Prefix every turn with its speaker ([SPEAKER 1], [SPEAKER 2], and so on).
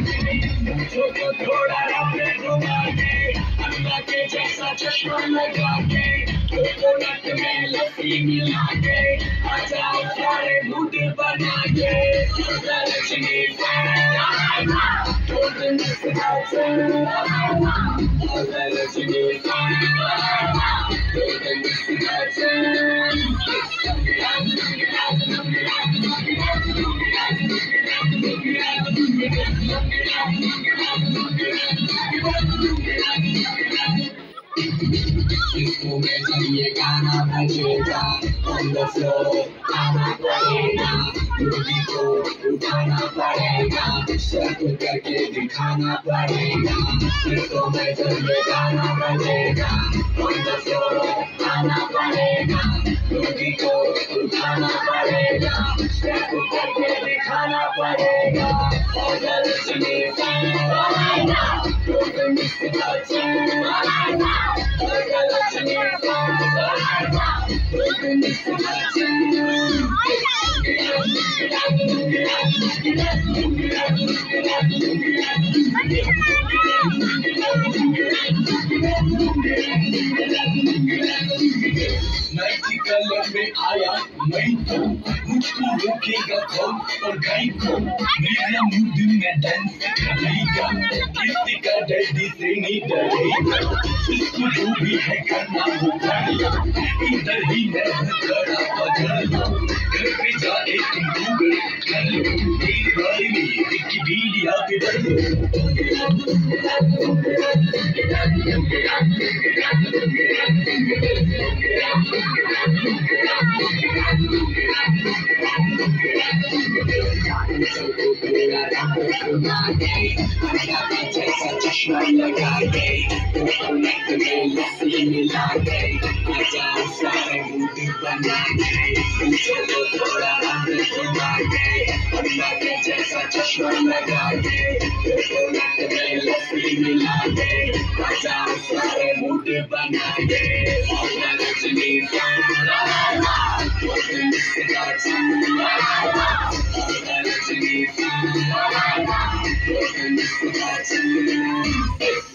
[SPEAKER 1] मुझको तो थोड़ा रब ने घुमा के, अल्लाह के जैसा चश्मा लगा के, कोकोनट में लस्सी मिला के, अचार सारे मूड बना के, रजनी golden destination, rजनी golden इसको में जब ये गाना बजेगा, on the floor आना पड़ेगा, मुझे को उठाना पड़ेगा, शर्त करके दिखाना पड़ेगा। इसको में जब ये गाना बजेगा, on the floor आना पड़ेगा, मुझे को उठाना पड़ेगा, शर्त करके दिखाना पड़ेगा। Rajni golden destination, golden destination। Nighty colour में आया मैं तो, मुझको रोकेगा कौन और गाय को, मेरा मूड में डांस करेगा, किसी का डैडी से नहीं डरेगा, इसको जो भी है करना वो करेगा, इधर ही मैं खड़ा पकड़ा, घर पे जाके तुम गूगल कर लो, एक बारी में विकिपीडिया पे पढ़ लो। जैसा चश्मा लगा के, कोकोनट में लस्सी मिला के, अचार सारे मूड बना के, मुझको थोड़ा रंग घुमा के, अल्लाह के जैसा चश्मा लगा के, कोकोनट में लस्सी मिला के, अचार सारे मूड बना के, Rajni golden destination, Rajni golden destination।